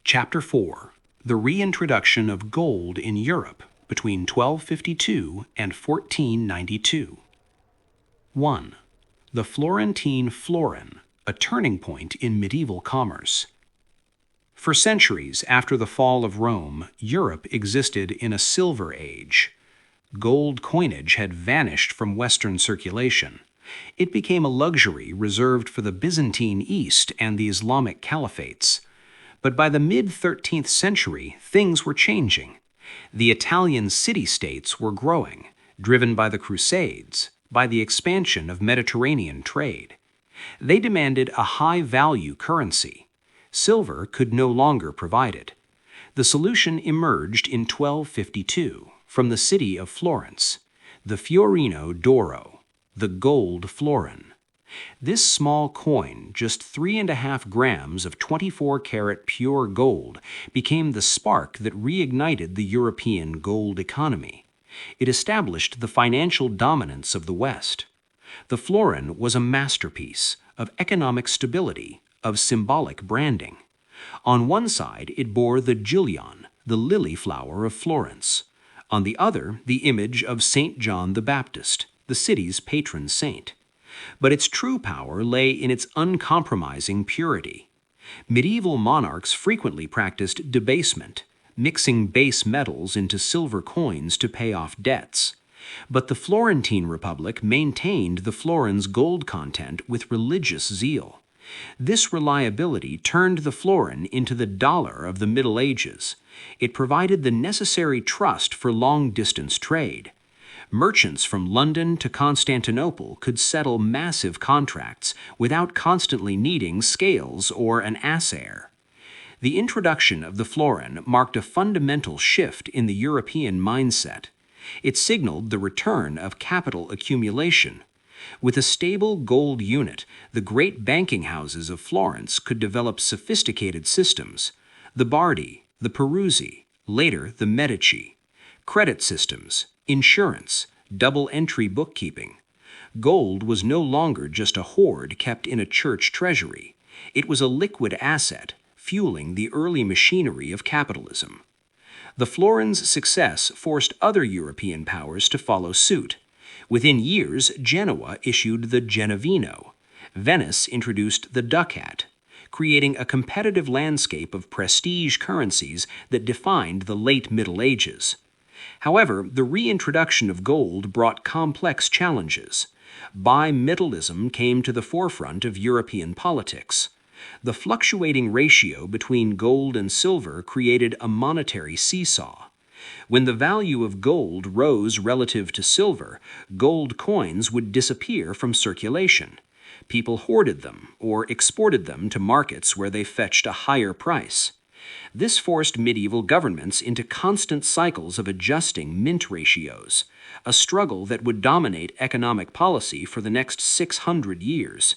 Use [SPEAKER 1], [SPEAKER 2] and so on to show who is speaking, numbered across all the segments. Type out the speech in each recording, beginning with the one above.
[SPEAKER 1] Chapter 4. The Reintroduction of Gold in Europe between 1252 and 1492. 1. The Florentine Florin, a turning point in medieval commerce. For centuries after the fall of Rome, Europe existed in a silver age. Gold coinage had vanished from Western circulation. It became a luxury reserved for the Byzantine East and the Islamic caliphates. But by the mid-13th century, things were changing. The Italian city-states were growing, driven by the crusades, by the expansion of Mediterranean trade. They demanded a high-value currency. Silver could no longer provide it. The solution emerged in 1252 from the city of Florence, the Fiorino d'oro, the gold florin. This small coin, just 3.5 grams of 24-karat pure gold, became the spark that reignited the European gold economy. It established the financial dominance of the West. The florin was a masterpiece of economic stability, of symbolic branding. On one side, it bore the Julion, the lily flower of Florence. On the other, the image of St. John the Baptist, the city's patron saint. But its true power lay in its uncompromising purity. Medieval monarchs frequently practiced debasement, mixing base metals into silver coins to pay off debts. But the Florentine Republic maintained the florin's gold content with religious zeal. This reliability turned the florin into the dollar of the Middle Ages. It provided the necessary trust for long-distance trade. Merchants from London to Constantinople could settle massive contracts without constantly needing scales or an assayer. The introduction of the florin marked a fundamental shift in the European mindset. It signaled the return of capital accumulation. With a stable gold unit, the great banking houses of Florence could develop sophisticated systems. The Bardi, the Peruzzi, later the Medici. Credit systems, insurance, double-entry bookkeeping. Gold was no longer just a hoard kept in a church treasury. It was a liquid asset, fueling the early machinery of capitalism. The florin's success forced other European powers to follow suit. Within years, Genoa issued the Genovino. Venice introduced the ducat, creating a competitive landscape of prestige currencies that defined the late Middle Ages. However, the reintroduction of gold brought complex challenges. Bimetallism came to the forefront of European politics. The fluctuating ratio between gold and silver created a monetary seesaw. When the value of gold rose relative to silver, gold coins would disappear from circulation. People hoarded them or exported them to markets where they fetched a higher price. This forced medieval governments into constant cycles of adjusting mint ratios, a struggle that would dominate economic policy for the next 600 years.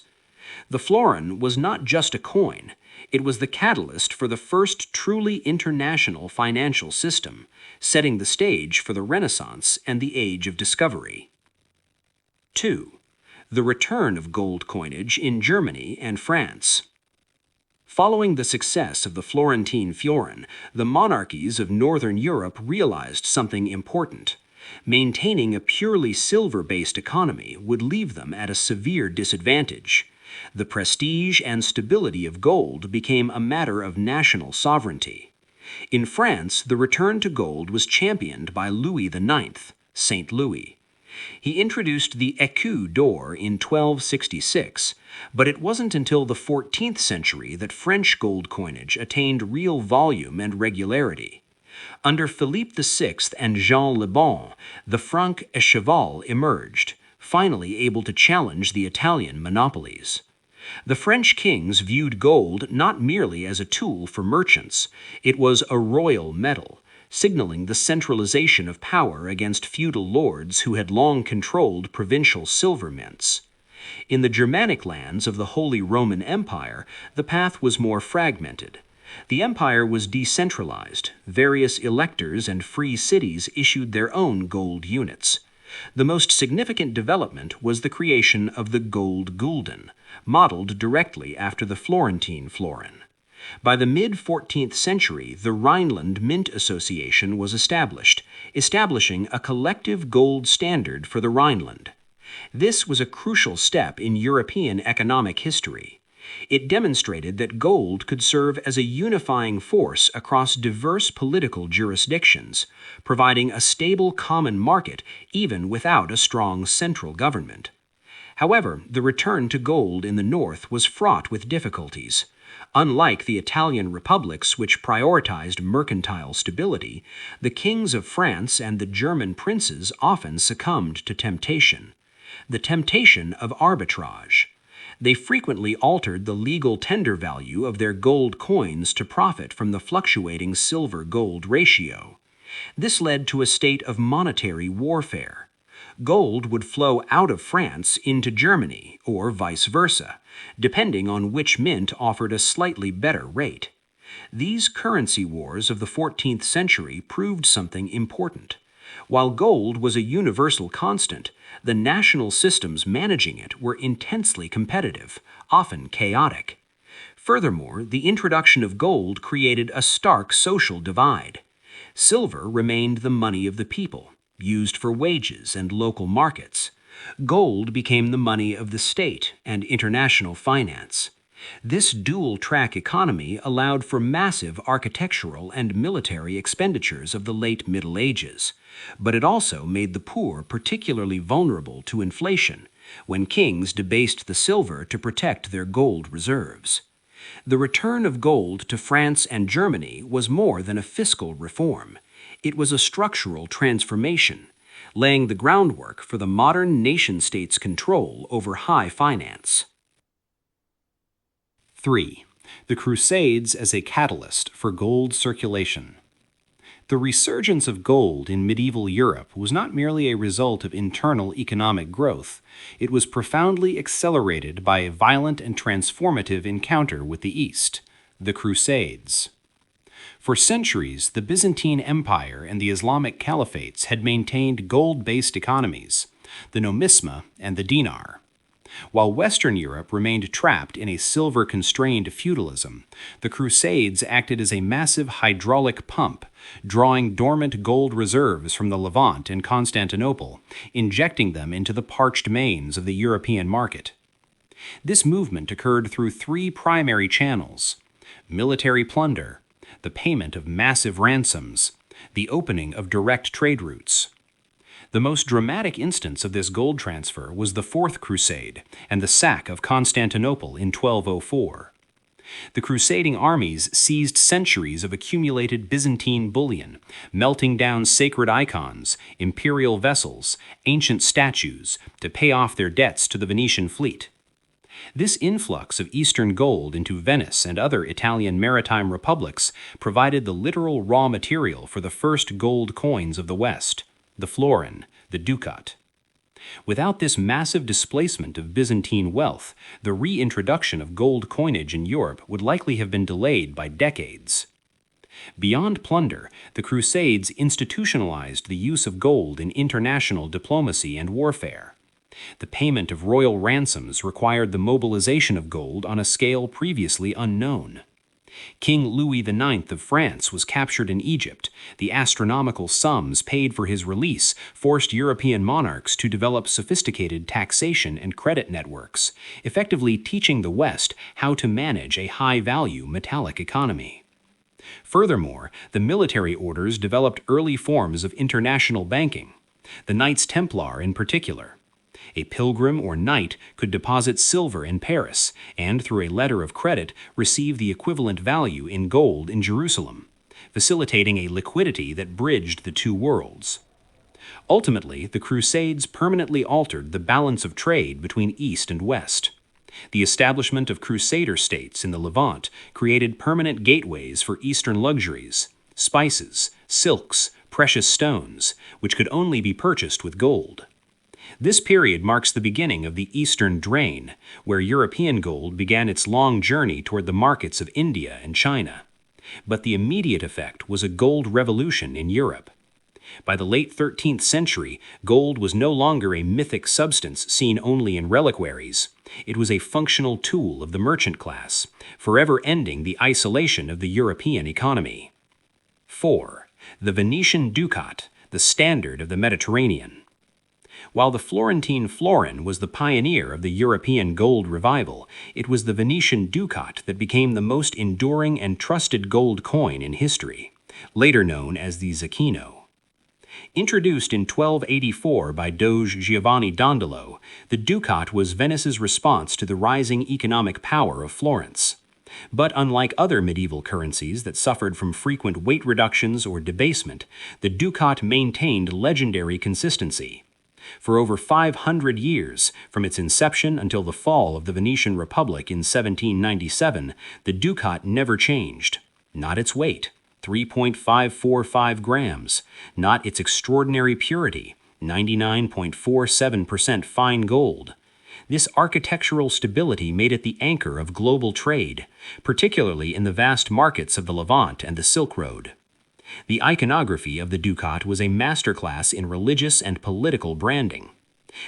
[SPEAKER 1] The florin was not just a coin. It was the catalyst for the first truly international financial system, setting the stage for the Renaissance and the Age of Discovery. 2. The return of gold coinage in Germany and France. Following the success of the Florentine Florin, the monarchies of Northern Europe realized something important. Maintaining a purely silver-based economy would leave them at a severe disadvantage. The prestige and stability of gold became a matter of national sovereignty. In France, the return to gold was championed by Louis IX, Saint Louis. He introduced the écu d'or in 1266, but it wasn't until the 14th century that French gold coinage attained real volume and regularity. Under Philippe VI and Jean le Bon, the franc et cheval emerged, finally able to challenge the Italian monopolies. The French kings viewed gold not merely as a tool for merchants, it was a royal metal, signaling the centralization of power against feudal lords who had long controlled provincial silver mints. In the Germanic lands of the Holy Roman Empire, the path was more fragmented. The empire was decentralized. Various electors and free cities issued their own gold units. The most significant development was the creation of the gold gulden, modeled directly after the Florentine florin. By the mid-14th century, the Rhineland Mint Association was established, establishing a collective gold standard for the Rhineland. This was a crucial step in European economic history. It demonstrated that gold could serve as a unifying force across diverse political jurisdictions, providing a stable common market even without a strong central government. However, the return to gold in the north was fraught with difficulties. Unlike the Italian republics, which prioritized mercantile stability, the kings of France and the German princes often succumbed to temptation. The temptation of arbitrage. They frequently altered the legal tender value of their gold coins to profit from the fluctuating silver-gold ratio. This led to a state of monetary warfare. Gold would flow out of France into Germany, or vice versa, depending on which mint offered a slightly better rate. These currency wars of the 14th century proved something important. While gold was a universal constant, the national systems managing it were intensely competitive, often chaotic. Furthermore, the introduction of gold created a stark social divide. Silver remained the money of the people, used for wages and local markets. Gold became the money of the state and international finance. This dual-track economy allowed for massive architectural and military expenditures of the late Middle Ages, but it also made the poor particularly vulnerable to inflation when kings debased the silver to protect their gold reserves. The return of gold to France and Germany was more than a fiscal reform. It was a structural transformation, laying the groundwork for the modern nation-state's control over high finance. 3. The Crusades as a catalyst for gold circulation. The resurgence of gold in medieval Europe was not merely a result of internal economic growth, it was profoundly accelerated by a violent and transformative encounter with the East, the Crusades. For centuries, the Byzantine Empire and the Islamic caliphates had maintained gold-based economies, the nomisma and the dinar. While Western Europe remained trapped in a silver-constrained feudalism, the Crusades acted as a massive hydraulic pump, drawing dormant gold reserves from the Levant and Constantinople, injecting them into the parched mains of the European market. This movement occurred through three primary channels: military plunder, the payment of massive ransoms, the opening of direct trade routes. The most dramatic instance of this gold transfer was the Fourth Crusade and the sack of Constantinople in 1204. The crusading armies seized centuries of accumulated Byzantine bullion, melting down sacred icons, imperial vessels, ancient statues, to pay off their debts to the Venetian fleet. This influx of Eastern gold into Venice and other Italian maritime republics provided the literal raw material for the first gold coins of the West, the florin, the ducat. Without this massive displacement of Byzantine wealth, the reintroduction of gold coinage in Europe would likely have been delayed by decades. Beyond plunder, the Crusades institutionalized the use of gold in international diplomacy and warfare. The payment of royal ransoms required the mobilization of gold on a scale previously unknown. King Louis IX of France was captured in Egypt. The astronomical sums paid for his release forced European monarchs to develop sophisticated taxation and credit networks, effectively teaching the West how to manage a high-value metallic economy. Furthermore, the military orders developed early forms of international banking, the Knights Templar in particular. A pilgrim or knight could deposit silver in Paris and, through a letter of credit, receive the equivalent value in gold in Jerusalem, facilitating a liquidity that bridged the two worlds. Ultimately, the Crusades permanently altered the balance of trade between East and West. The establishment of crusader states in the Levant created permanent gateways for Eastern luxuries, spices, silks, precious stones, which could only be purchased with gold. This period marks the beginning of the Eastern Drain, where European gold began its long journey toward the markets of India and China. But the immediate effect was a gold revolution in Europe. By the late 13th century, gold was no longer a mythic substance seen only in reliquaries. It was a functional tool of the merchant class, forever ending the isolation of the European economy. 4. The Venetian ducat, the standard of the Mediterranean. While the Florentine florin was the pioneer of the European gold revival, it was the Venetian ducat that became the most enduring and trusted gold coin in history, later known as the zecchino. Introduced in 1284 by Doge Giovanni Dandolo, the ducat was Venice's response to the rising economic power of Florence. But unlike other medieval currencies that suffered from frequent weight reductions or debasement, the ducat maintained legendary consistency. For over 500 years, from its inception until the fall of the Venetian Republic in 1797, the ducat never changed. Not its weight, 3.545 grams, not its extraordinary purity, 99.47% fine gold. This architectural stability made it the anchor of global trade, particularly in the vast markets of the Levant and the Silk Road. The iconography of the ducat was a masterclass in religious and political branding.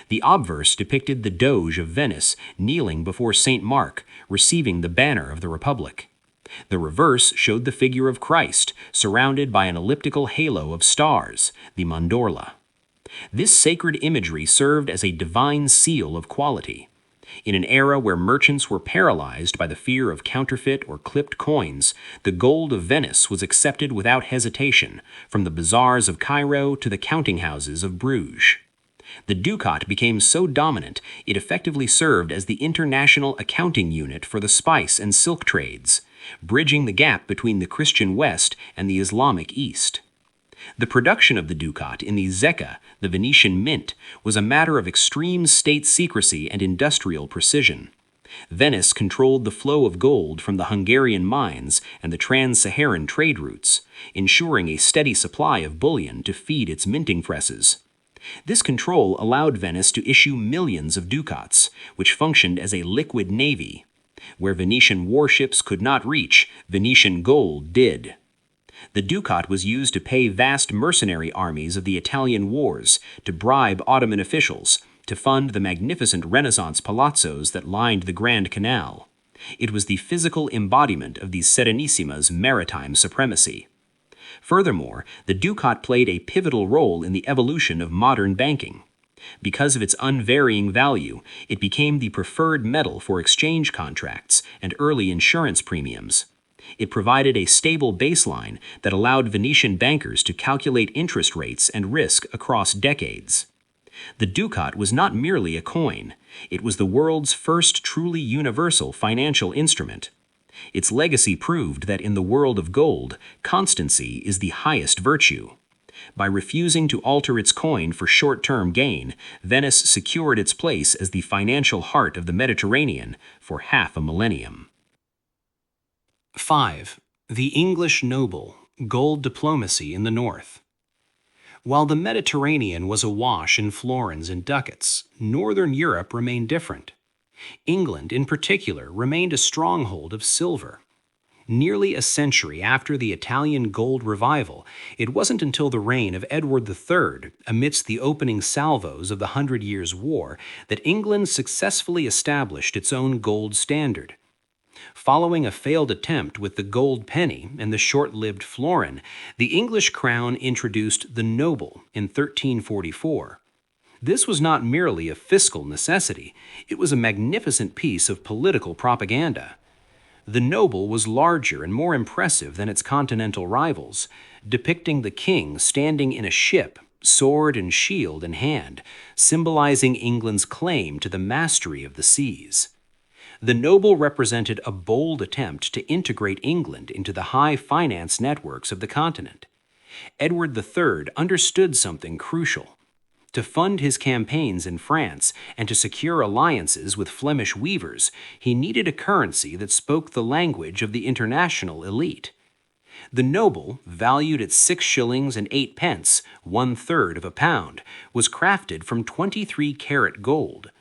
[SPEAKER 1] The obverse depicted the Doge of Venice kneeling before St. Mark, receiving the banner of the Republic. The reverse showed the figure of Christ, surrounded by an elliptical halo of stars, the mandorla. This sacred imagery served as a divine seal of quality. In an era where merchants were paralyzed by the fear of counterfeit or clipped coins, the gold of Venice was accepted without hesitation, from the bazaars of Cairo to the counting houses of Bruges. The ducat became so dominant, it effectively served as the international accounting unit for the spice and silk trades, bridging the gap between the Christian West and the Islamic East. The production of the ducat in the zecca, the Venetian mint, was a matter of extreme state secrecy and industrial precision. Venice controlled the flow of gold from the Hungarian mines and the trans-Saharan trade routes, ensuring a steady supply of bullion to feed its minting presses. This control allowed Venice to issue millions of ducats, which functioned as a liquid navy. Where Venetian warships could not reach, Venetian gold did. The ducat was used to pay vast mercenary armies of the Italian wars, to bribe Ottoman officials, to fund the magnificent Renaissance palazzos that lined the Grand Canal. It was the physical embodiment of the Serenissimi's maritime supremacy. Furthermore, the ducat played a pivotal role in the evolution of modern banking. Because of its unvarying value, it became the preferred metal for exchange contracts and early insurance premiums. It provided a stable baseline that allowed Venetian bankers to calculate interest rates and risk across decades. The ducat was not merely a coin. It was the world's first truly universal financial instrument. Its legacy proved that in the world of gold, constancy is the highest virtue. By refusing to alter its coin for short-term gain, Venice secured its place as the financial heart of the Mediterranean for half a millennium. 5. The English noble, gold diplomacy in the north. While the Mediterranean was awash in florins and ducats, northern Europe remained different. England, in particular, remained a stronghold of silver. Nearly a century after the Italian gold revival, it wasn't until the reign of Edward III, amidst the opening salvos of the 100 Years' War, that England successfully established its own gold standard. Following a failed attempt with the gold penny and the short-lived florin, the English crown introduced the noble in 1344. This was not merely a fiscal necessity, it was a magnificent piece of political propaganda. The noble was larger and more impressive than its continental rivals, depicting the king standing in a ship, sword and shield in hand, symbolizing England's claim to the mastery of the seas. The noble represented a bold attempt to integrate England into the high finance networks of the continent. Edward III understood something crucial. To fund his campaigns in France and to secure alliances with Flemish weavers, he needed a currency that spoke the language of the international elite. The noble, valued at 6 shillings and 8 pence, 1/3 of a pound, was crafted from 23-karat gold.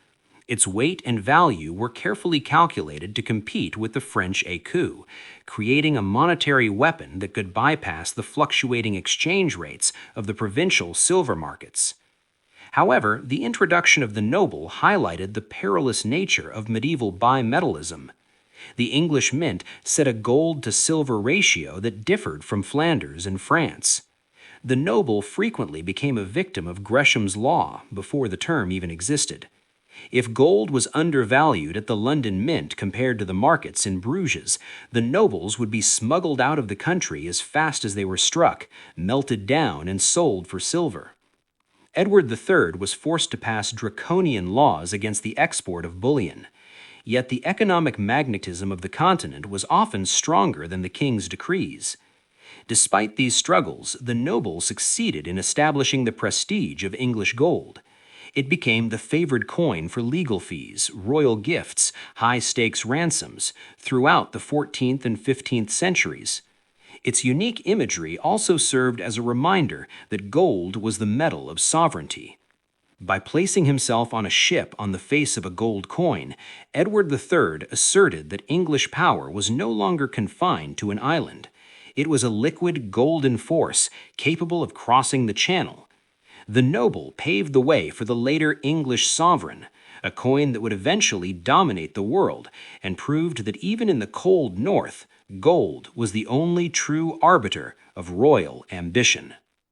[SPEAKER 1] Its weight and value were carefully calculated to compete with the French écu, creating a monetary weapon that could bypass the fluctuating exchange rates of the provincial silver markets. However, the introduction of the noble highlighted the perilous nature of medieval bimetallism. The English mint set a gold-to-silver ratio that differed from Flanders and France. The noble frequently became a victim of Gresham's law before the term even existed. If gold was undervalued at the London Mint compared to the markets in Bruges, the nobles would be smuggled out of the country as fast as they were struck, melted down, and sold for silver. Edward III was forced to pass draconian laws against the export of bullion. Yet the economic magnetism of the continent was often stronger than the king's decrees. Despite these struggles, the nobles succeeded in establishing the prestige of English gold. It became the favored coin for legal fees, royal gifts, high-stakes ransoms throughout the 14th and 15th centuries. Its unique imagery also served as a reminder that gold was the metal of sovereignty. By placing himself on a ship on the face of a gold coin, Edward III asserted that English power was no longer confined to an island. It was a liquid golden force capable of crossing the Channel. The noble paved the way for the later English sovereign, a coin that would eventually dominate the world and proved that even in the cold north, gold was the only true arbiter of royal ambition.